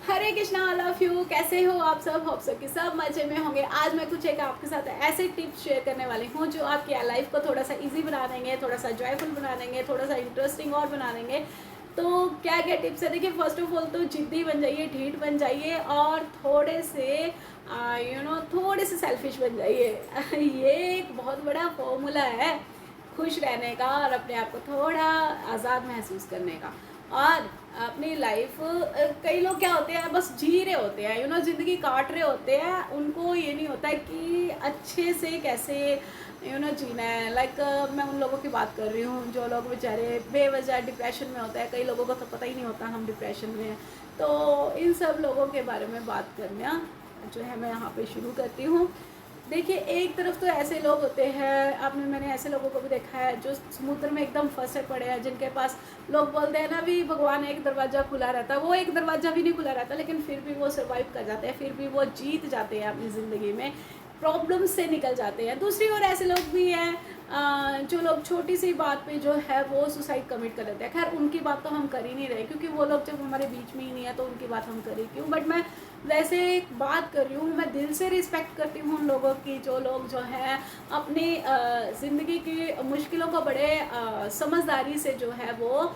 Hare Krishna, all of you. कैसे हो आप सब? होप सो कि सब मजे में होंगे। आज मैं कुछ एक आपके साथ ऐसे टिप्स शेयर करने वाली हूँ जो आपकी लाइफ को थोड़ा सा इजी बना देंगे, थोड़ा सा जॉयफुल बना देंगे, थोड़ा सा इंटरेस्टिंग और बना देंगे। तो क्या क्या टिप्स है? देखिए, फर्स्ट ऑफ ऑल तो जिद्दी बन जाइए, ढीठ बन जाइए और थोड़े से थोड़े से सेल्फिश बन जाइए। ये एक बहुत बड़ा फॉर्मूला है खुश रहने का और अपने आप को थोड़ा आज़ाद महसूस करने का। और अपनी लाइफ, कई लोग क्या होते हैं, बस जी रहे होते हैं, ज़िंदगी काट रहे होते हैं। उनको ये नहीं होता है कि अच्छे से कैसे जीना है। लाइक मैं उन लोगों की बात कर रही हूँ जो लोग बेचारे बेवजह डिप्रेशन में होते हैं। कई लोगों को तो पता ही नहीं होता हम डिप्रेशन में हैं। तो इन सब लोगों के बारे में बात करना जो है मैं यहाँ पे शुरू करती हूँ। देखिए, एक तरफ तो ऐसे लोग होते हैं, मैंने ऐसे लोगों को भी देखा है जो समुद्र में एकदम फंसे पड़े हैं, जिनके पास लोग बोलते हैं ना भी भगवान एक दरवाज़ा खुला रहता है, वो एक दरवाज़ा भी नहीं खुला रहता, लेकिन फिर भी वो सर्वाइव कर जाते हैं, फिर भी वो जीत जाते हैं अपनी ज़िंदगी में, प्रॉब्लम से निकल जाते हैं। दूसरी ओर ऐसे लोग भी हैं जो लोग छोटी सी बात पे जो है वो सुसाइड कमिट कर लेते हैं। खैर, उनकी बात तो हम कर ही नहीं रहे क्योंकि वो लोग जब हमारे बीच में ही नहीं है तो उनकी बात हम करें क्यों। बट मैं वैसे एक बात कर रही हूँ, मैं दिल से रिस्पेक्ट करती हूँ उन लोगों की जो लोग जो है अपनी ज़िंदगी की मुश्किलों को बड़े समझदारी से जो है वो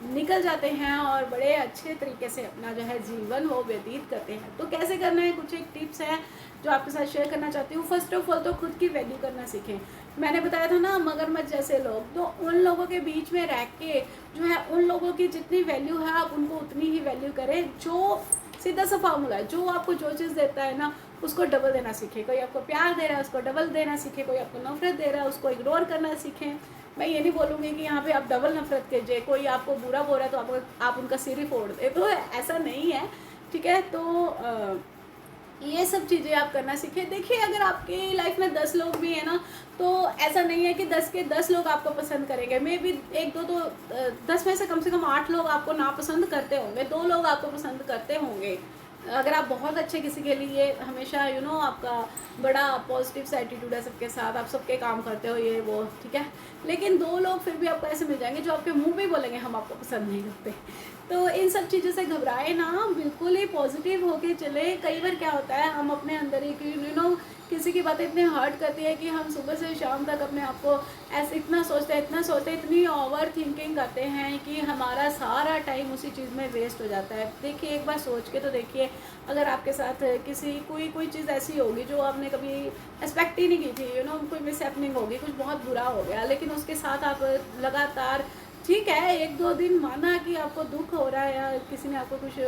निकल जाते हैं और बड़े अच्छे तरीके से अपना जो है जीवन वो व्यतीत करते हैं। तो कैसे करना है, कुछ एक टिप्स हैं जो आपके साथ शेयर करना चाहती हूँ। फर्स्ट ऑफ ऑल तो खुद की वैल्यू करना सीखें। मैंने बताया था ना, मगरमच्छ जैसे लोग, तो उन लोगों के बीच में रह के जो है उन लोगों की जितनी वैल्यू है आप उनको उतनी ही वैल्यू करें। जो सीधा सा फार्मूला है, जो आपको जो चीज़ देता है ना उसको डबल देना सीखें। कोई आपको प्यार दे रहा है उसको डबल देना सीखें, कोई आपको नफरत दे रहा है उसको इग्नोर करना सीखें। मैं ये नहीं बोलूँगी कि यहाँ पे आप डबल नफरत कीजिए, कोई आपको बुरा बोल रहा है तो आप उनका सिर ही फोड़ दे, तो ऐसा नहीं है। ठीक है, तो ये सब चीज़ें आप करना सीखें। देखिए, अगर आपकी लाइफ में 10 लोग भी हैं ना, तो ऐसा नहीं है कि 10 के 10 लोग आपको पसंद करेंगे। मे बी एक दो तो 10 में से कम 8 लोग आपको नापसंद करते होंगे, 2 लोग आपको पसंद करते होंगे। अगर आप बहुत अच्छे किसी के लिए हमेशा आपका बड़ा पॉजिटिव सा एटीट्यूड है सबके साथ, आप सबके काम करते हो ये वो, ठीक है। लेकिन 2 लोग फिर भी आपको ऐसे मिल जाएंगे जो आपके मुंह पे बोलेंगे हम आपको पसंद नहीं करते। तो इन सब चीज़ों से घबराए ना, बिल्कुल ही पॉजिटिव होके चले। कई बार क्या होता है, हम अपने अंदर ही किसी की बातें इतने हर्ट करती है कि हम सुबह से शाम तक अपने आप को ऐसे इतना सोचते हैं, इतनी ओवर थिंकिंग करते हैं कि हमारा सारा टाइम उसी चीज़ में वेस्ट हो जाता है। देखिए, एक बार सोच के तो देखिए, अगर आपके साथ कोई चीज़ ऐसी होगी जो आपने कभी एक्सपेक्ट ही नहीं की थी, कोई मिसहैपनिंग होगी, कुछ बहुत बुरा हो गया, लेकिन उसके साथ आप लगातार, ठीक है, 1-2 दिन माना कि आपको दुख हो रहा है या किसी ने आपको कुछ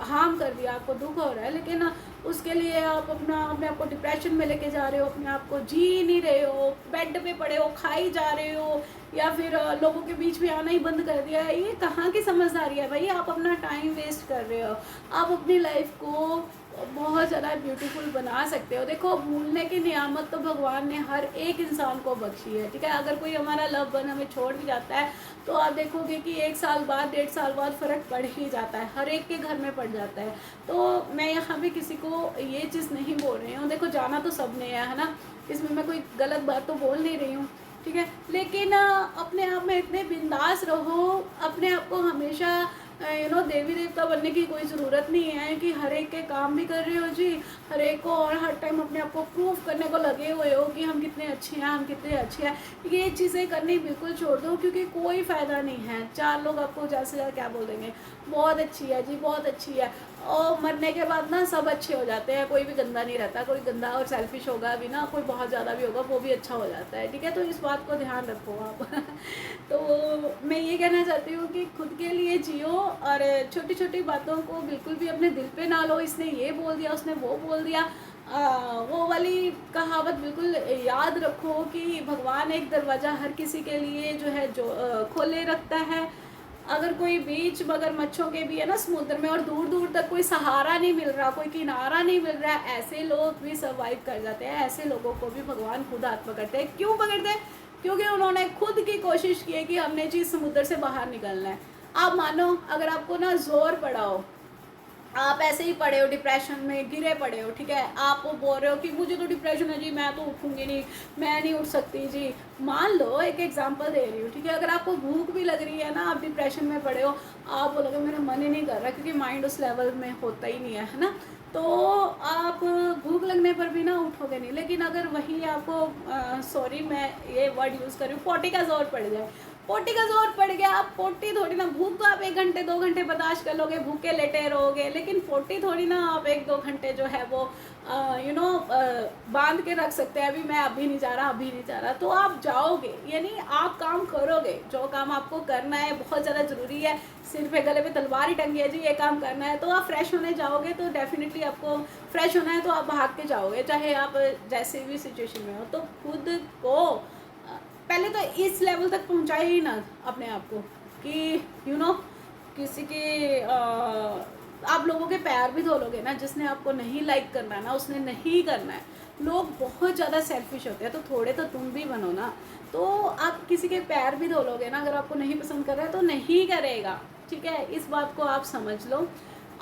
हार्म कर दिया, आपको दुख हो रहा है, लेकिन उसके लिए आप अपने आप को डिप्रेशन में लेके जा रहे हो, अपने आप को जी नहीं रहे हो, बेड पे पड़े हो, खाई जा रहे हो, या फिर लोगों के बीच में आना ही बंद कर दिया है। ये कहाँ की समझदारी है भाई? आप अपना टाइम वेस्ट कर रहे हो। आप अपनी लाइफ को बहुत ज़्यादा ब्यूटीफुल बना सकते हो। देखो, भूलने की नियामत तो भगवान ने हर एक इंसान को बख्शी है, ठीक है। अगर कोई हमारा लव वन हमें छोड़ भी जाता है तो आप देखोगे कि 1 साल बाद, 1.5 साल बाद फ़र्क पड़ ही जाता है, हर एक के घर में पड़ जाता है। तो मैं यहाँ पे किसी को ये चीज़ नहीं बोल रही हूँ, देखो जाना तो सब ने है ना, इसमें मैं कोई गलत बात तो बोल नहीं रही हूँ, ठीक है। लेकिन अपने आप में इतने बिंदास रहो, अपने आप को हमेशा देवी देवता बनने की कोई ज़रूरत नहीं है कि हर एक के काम भी कर रहे हो जी, हर एक को, और हर टाइम अपने आप को प्रूव करने को लगे हुए हो कि हम कितने अच्छे हैं, हम कितने अच्छे हैं। ये चीज़ें करनी बिल्कुल छोड़ दो, क्योंकि कोई फ़ायदा नहीं है। 4 लोग आपको ज़्यादा से ज़्यादा क्या बोल देंगे, बहुत अच्छी है जी, बहुत अच्छी है, और मरने के बाद ना सब अच्छे हो जाते हैं, कोई भी गंदा नहीं रहता। कोई गंदा और सेल्फिश होगा भी ना, कोई बहुत ज़्यादा भी होगा, वो भी अच्छा हो जाता है, ठीक है। तो इस बात को ध्यान रखो आप। तो मैं ये कहना चाहती हूँ कि खुद के लिए जियो और छोटी छोटी बातों को बिल्कुल भी अपने दिल पे ना लो। इसने ये बोल दिया, उसने वो बोल दिया, वो वाली कहावत बिल्कुल याद रखो कि भगवान एक दरवाज़ा हर किसी के लिए जो है जो खोले रखता है। अगर कोई बीच मगरमच्छों के भी है ना समुद्र में, और दूर दूर तक कोई सहारा नहीं मिल रहा, कोई किनारा नहीं मिल रहा, ऐसे लोग भी सर्वाइव कर जाते हैं। ऐसे लोगों को भी भगवान खुद हाथ पकड़ते हैं। क्यों पकड़ते हैं? क्योंकि उन्होंने खुद की कोशिश की है कि हमने जी समुद्र से बाहर निकलना है। आप मानो, अगर आपको ना जोर पड़ा हो आप ऐसे ही पड़े हो डिप्रेशन में, गिरे पड़े हो, ठीक है, आप बोल रहे हो कि मुझे तो डिप्रेशन है जी, मैं तो उठूंगी नहीं, मैं नहीं उठ सकती जी। मान लो, एक एग्जांपल दे रही हूँ, ठीक है, अगर आपको भूख भी लग रही है ना, आप डिप्रेशन में पड़े हो, आप बोलोगे मेरा मन ही नहीं कर रहा, क्योंकि माइंड उस लेवल में होता ही नहीं है ना, तो आप भूख लगने पर भी ना उठोगे नहीं। लेकिन अगर वही आपको सॉरी मैं ये वर्ड यूज़ कर रही हूँ, पोटी का जोर पड़ जाए, पोटी का जोर पड़ गया, आप पोटी थोड़ी ना, भूख तो आप 1 घंटे 2 घंटे बर्दाश्त कर लोगे, भूखे लेटे रहोगे, लेकिन पोटी थोड़ी ना आप 1-2 घंटे जो है वो बांध के रख सकते हैं, अभी मैं अभी नहीं जा रहा, अभी नहीं जा रहा, तो आप जाओगे, यानी आप काम करोगे, जो काम आपको करना है बहुत ज़्यादा ज़रूरी है, सिर पे गले पे तलवार ही टंगी है जी, ये काम करना है, तो आप फ्रेश होने जाओगे, तो डेफिनेटली आपको फ्रेश होना है, तो आप भाग के जाओगे, चाहे आप जैसे भी सिचुएशन में हो। तो खुद को पहले तो इस लेवल तक पहुंचाए ही ना अपने आप को कि किसी के आप लोगों के पैर भी धो लोगे ना, जिसने आपको नहीं लाइक करना है ना, उसने नहीं करना है। लोग बहुत ज़्यादा सेल्फिश होते हैं, तो थोड़े तो तुम भी बनो ना। तो आप किसी के पैर भी धो लोगे ना, अगर आपको नहीं पसंद कर रहा है तो नहीं करेगा, ठीक है, इस बात को आप समझ लो।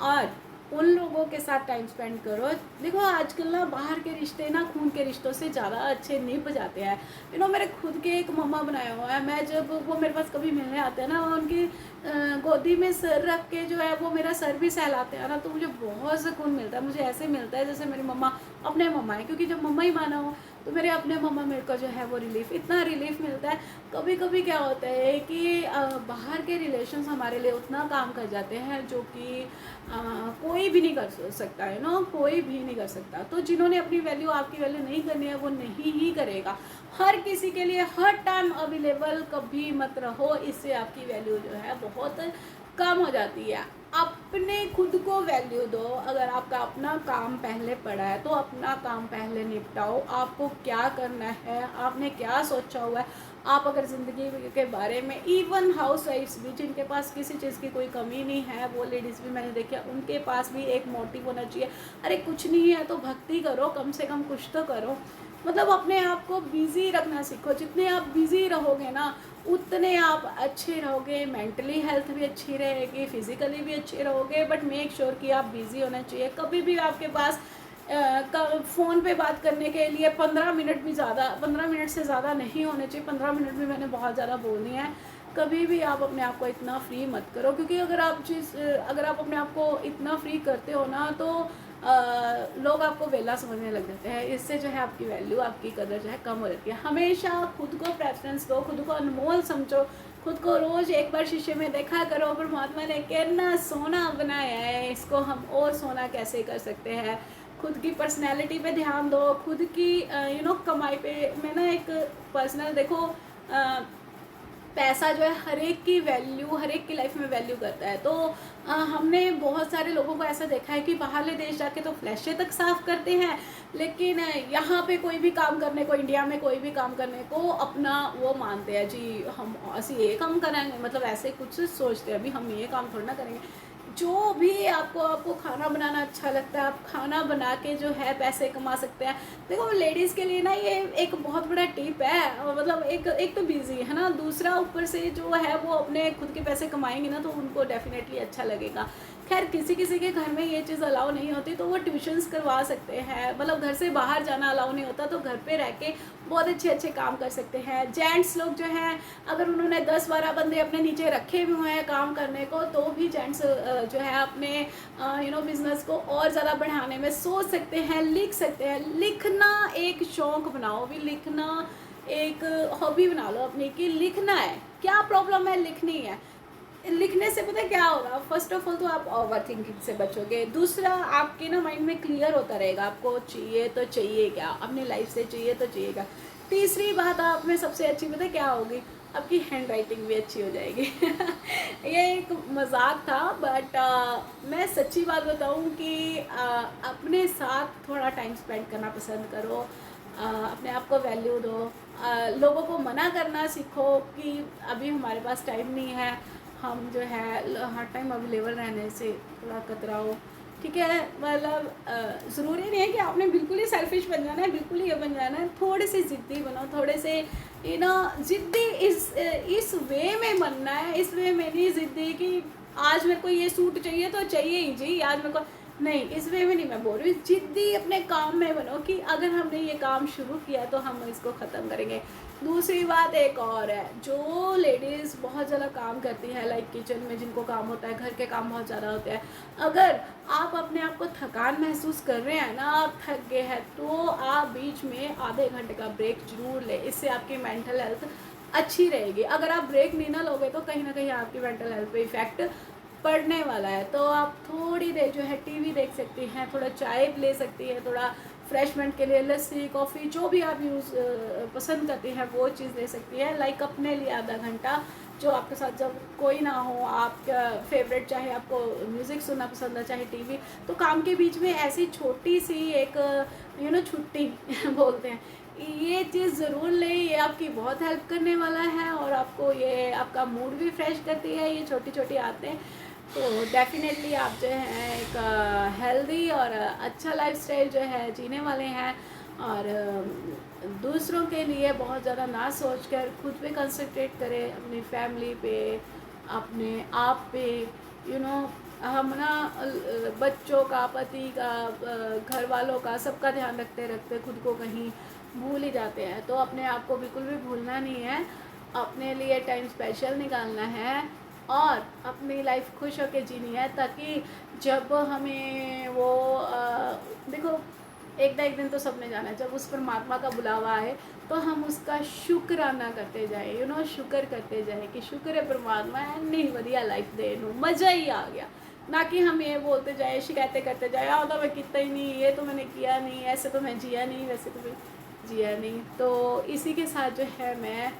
और उन लोगों के साथ टाइम स्पेंड करो। देखो आजकल ना बाहर के रिश्ते ना खून के रिश्तों से ज़्यादा अच्छे निभ जाते हैं। मेरे खुद के एक मम्मा बनाया हुआ है, मैं जब वो मेरे पास कभी मिलने आते हैं ना, उनकी गोदी में सर रख के जो है वो मेरा सर भी सहलाते हैं ना, तो मुझे बहुत सुकून मिलता है। मुझे ऐसे मिलता है जैसे मेरी मम्मा अपने मम्मा है, क्योंकि जब मम्मा ही माना हो तो मेरे अपने मम्मा मेरे को जो है वो रिलीफ, इतना रिलीफ मिलता है। कभी कभी क्या होता है कि बाहर के रिलेशंस हमारे लिए उतना काम कर जाते हैं जो कि कोई भी नहीं कर सकता है ना, कोई भी नहीं कर सकता। तो जिन्होंने अपनी वैल्यू आपकी वैल्यू नहीं करनी है वो नहीं ही करेगा। हर किसी के लिए हर टाइम अवेलेबल कभी मत रहो, इससे आपकी वैल्यू जो है बहुत कम हो जाती है। अपने खुद को वैल्यू दो। अगर आपका अपना काम पहले पड़ा है तो अपना काम पहले निपटाओ। आपको क्या करना है, आपने क्या सोचा हुआ है। आप अगर ज़िंदगी के बारे में, इवन हाउस वाइफ्स भी जिनके पास किसी चीज़ की कोई कमी नहीं है, वो लेडीज़ भी मैंने देखा, उनके पास भी एक मोटिव होना चाहिए। अरे कुछ नहीं है तो भक्ति करो, कम से कम कुछ तो करो। मतलब अपने आप को बिज़ी रखना सीखो। जितने आप बिज़ी रहोगे ना उतने आप अच्छे रहोगे, मेंटली हेल्थ भी अच्छी रहेगी, फिज़िकली भी अच्छे रहोगे। बट मेक श्योर कि आप बिज़ी होना चाहिए। कभी भी आपके पास फ़ोन पे बात करने के लिए 15 मिनट भी ज़्यादा, 15 मिनट से ज़्यादा नहीं होने चाहिए। 15 मिनट भी मैंने बहुत ज़्यादा बोल दिया है। कभी भी आप अपने आप को इतना फ्री मत करो, क्योंकि अगर आप अपने आप को इतना फ्री करते हो ना तो लोग आपको वेला समझने लग जाते हैं। इससे जो है आपकी वैल्यू, आपकी कदर जो है कम हो जाती है। हमेशा खुद को प्रेफरेंस दो, खुद को अनमोल समझो। खुद को रोज़ एक बार शीशे में देखा करो, परमात्मा ने कितना सोना बनाया है, इसको हम और सोना कैसे कर सकते हैं। खुद की पर्सनैलिटी पे ध्यान दो, खुद की कमाई पे। मैं ना एक पर्सनल देखो, पैसा जो है हर एक की वैल्यू, हर एक की लाइफ में वैल्यू करता है। तो हमने बहुत सारे लोगों को ऐसा देखा है कि बाहरले देश जाके तो फ्लैशे तक साफ करते हैं, लेकिन यहाँ पे कोई भी काम करने को, इंडिया में कोई भी काम करने को अपना वो मानते हैं जी, हम ऐसे ये काम करेंगे, मतलब ऐसे कुछ सोचते हैं अभी हम ये काम थोड़ा ना करेंगे। जो भी आपको खाना बनाना अच्छा लगता है, आप खाना बना के जो है पैसे कमा सकते हैं। देखो लेडीज़ के लिए ना ये एक बहुत बड़ा टिप है। मतलब एक तो बिजी है ना, दूसरा ऊपर से जो है वो अपने खुद के पैसे कमाएंगे ना तो उनको डेफिनेटली अच्छा लगेगा। खैर किसी किसी के घर में ये चीज़ अलाउ नहीं होती तो वो ट्यूशन्स करवा सकते हैं। मतलब घर से बाहर जाना अलाउ नहीं होता तो घर पे रह के बहुत अच्छे काम कर सकते हैं। जेंट्स लोग जो हैं, अगर उन्होंने 10-12 बंदे अपने नीचे रखे भी हुए हैं काम करने को, तो भी जेंट्स जो है अपने बिजनेस को और ज़्यादा बढ़ाने में सोच सकते हैं, लिख सकते हैं। लिखना एक शौक बनाओ, भी लिखना एक हॉबी बना लो अपनी कि लिखना है। क्या प्रॉब्लम है, लिखनी है। लिखने से पता है क्या होगा, फर्स्ट ऑफ ऑल तो आप ओवर थिंकिंग से बचोगे। दूसरा आपके ना माइंड में क्लियर होता रहेगा, आपको चाहिए तो चाहिए क्या, अपनी लाइफ से चाहिए तो चाहिए क्या। तीसरी बात आप में सबसे अच्छी पता है क्या होगी, आपकी हैंड राइटिंग भी अच्छी हो जाएगी। ये एक मजाक था, बट मैं सच्ची बात बताऊं कि अपने साथ थोड़ा टाइम स्पेंड करना पसंद करो। अपने आप को वैल्यू दो। लोगों को मना करना सीखो कि अभी हमारे पास टाइम नहीं है, हम जो है हर टाइम अवेलेबल रहने से थोड़ा कतराओ, ठीक है। मतलब ज़रूरी नहीं है कि आपने बिल्कुल ही सेल्फिश बन जाना है, बिल्कुल ही ये बन जाना है। थोड़े से ज़िद्दी बनो, थोड़े से ज़िद्दी इस वे में बनना है। इस वे में नहीं ज़िद्दी कि आज मेरे को ये सूट चाहिए तो चाहिए ही जी, आज मेरे को नहीं, इस वे में नहीं मैं बोल रही, जिद्दी अपने काम में बनो कि अगर हमने ये काम शुरू किया तो हम इसको ख़त्म करेंगे। दूसरी बात एक और है, जो लेडीज़ बहुत ज़्यादा काम करती है, लाइक किचन में जिनको काम होता है, घर के काम बहुत ज़्यादा होते हैं, अगर आप अपने आप को थकान महसूस कर रहे हैं ना, आप थक गए हैं, तो आप बीच में आधे घंटे का ब्रेक ज़रूर लें, इससे आपकी मेंटल हेल्थ अच्छी रहेगी। अगर आप ब्रेक नहीं ना लोगे तो कहीं ना कहीं आपकी मेंटल हेल्थ पे इफ़ेक्ट पड़ने वाला है। तो आप थोड़ी देर जो है टीवी देख सकती हैं, थोड़ा चाय ले सकती हैं, थोड़ा फ्रेशमेंट के लिए लस्सी कॉफ़ी जो भी आप यूज़ पसंद करती हैं वो चीज़ ले सकती है। लाइक अपने लिए आधा घंटा जो आपके साथ जब कोई ना हो, आपका फेवरेट, चाहे आपको म्यूज़िक सुनना पसंद है चाहे टीवी, तो काम के बीच में ऐसी छोटी सी एक छुट्टी बोलते हैं, ये चीज़ ज़रूर लें, ये आपकी बहुत हेल्प करने वाला है और आपको ये आपका मूड भी फ्रेश करती है ये छोटी छोटी आदतें। तो डेफिनेटली आप जो है एक हेल्दी और अच्छा लाइफस्टाइल जो है जीने वाले हैं, और दूसरों के लिए बहुत ज़्यादा ना सोचकर खुद पे कंसंट्रेट करें, अपनी फैमिली पे, अपने आप पे। हम ना बच्चों का, पति का, घर वालों का, सबका ध्यान रखते रखते खुद को कहीं भूल ही जाते हैं। तो अपने आप को बिल्कुल भी भूलना नहीं है, अपने लिए टाइम स्पेशल निकालना है और अपनी लाइफ खुश होकर जीनी है, ताकि जब हमें वो देखो, एक ना एक दिन तो सबने जाना है, जब उस परमात्मा का बुलावा आए तो हम उसका शुक्राना करते जाए, शुक्र करते जाए कि शुक्र है परमात्मा, नहीं वधिया लाइफ दे, मज़ा ही आ गया। ना कि हम ये बोलते जाए, शिकायतें करते जाए, तो मैं कितना ही नहीं, ये तो मैंने किया नहीं, ऐसे तो मैं जिया नहीं, वैसे तो मैं जिया नहीं। तो इसी के साथ जो है मैं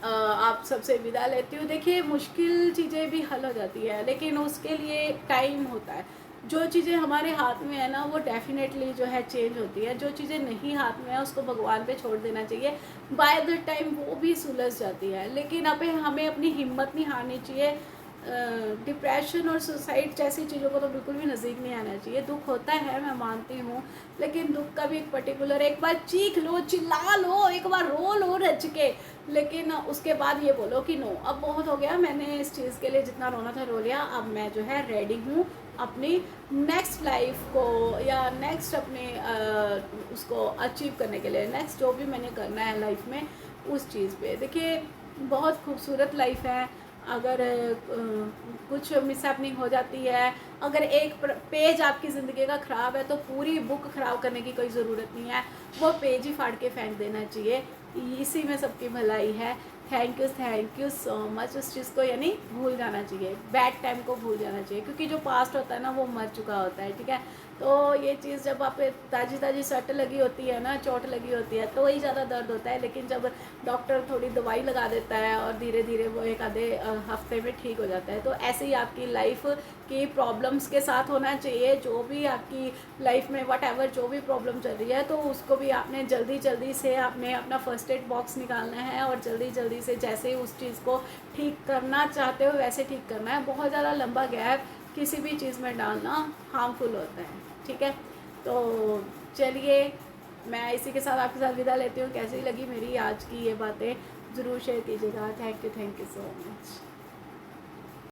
आप सबसे विदा लेती हूँ। देखिए, मुश्किल चीज़ें भी हल हो जाती है, लेकिन उसके लिए टाइम होता है। जो चीज़ें हमारे हाथ में है ना, वो डेफिनेटली जो है चेंज होती है। जो चीज़ें नहीं हाथ में है उसको भगवान पे छोड़ देना चाहिए, बाय द टाइम वो भी सुलझ जाती है। लेकिन हमें अपनी हिम्मत नहीं हारनी चाहिए। डिप्रेशन और सुसाइड जैसी चीज़ों को तो बिल्कुल भी नज़दीक नहीं आना चाहिए। दुख होता है, मैं मानती हूँ, लेकिन दुख का भी एक पर्टिकुलर, एक बार चीख लो, चिल्ला लो, एक बार रो लो रच के, लेकिन उसके बाद ये बोलो कि नो, अब बहुत हो गया, मैंने इस चीज़ के लिए जितना रोना था रो लिया, अब मैं जो है रेडी हूँ अपनी नेक्स्ट लाइफ को या नेक्स्ट अपने उसको अचीव करने के लिए, नेक्स्ट जो भी मैंने करना है लाइफ में उस चीज़ पे। देखिए, बहुत खूबसूरत लाइफ है। अगर कुछ मिसहैपनिंग हो जाती है, अगर एक पेज आपकी ज़िंदगी का ख़राब है तो पूरी बुक ख़राब करने की कोई ज़रूरत नहीं है, वो पेज ही फाड़ के फेंक देना चाहिए। इसी में सबकी भलाई है। Thank you so much. उस चीज़ को यानी भूल जाना चाहिए, बैड टाइम को भूल जाना चाहिए, क्योंकि जो पास्ट होता है ना वो मर चुका होता है, ठीक है। तो ये चीज़ जब आप ताज़ी ताज़ी सट लगी होती है ना, चोट लगी होती है, तो वही ज़्यादा दर्द होता है। लेकिन जब डॉक्टर थोड़ी दवाई लगा देता है और धीरे धीरे वो एक आधे हफ्ते में ठीक हो जाता है। तो ऐसे ही आपकी लाइफ की प्रॉब्लम्स के साथ होना चाहिए। जो भी आपकी लाइफ में वट जो भी प्रॉब्लम चल रही है, तो उसको भी आपने जल्दी से आपने अपना फर्स्ट एड बॉक्स निकालना है और जल्दी से जैसे उस चीज़ को ठीक करना चाहते हो वैसे ठीक करना है। बहुत ज़्यादा लंबा गैप किसी भी चीज़ में डालना हार्मफुल होता है, ठीक है। तो चलिए, मैं इसी के साथ आपके साथ विदा लेती हूँ। कैसी लगी मेरी आज की ये बातें ज़रूर शेयर कीजिएगा। Thank you so much.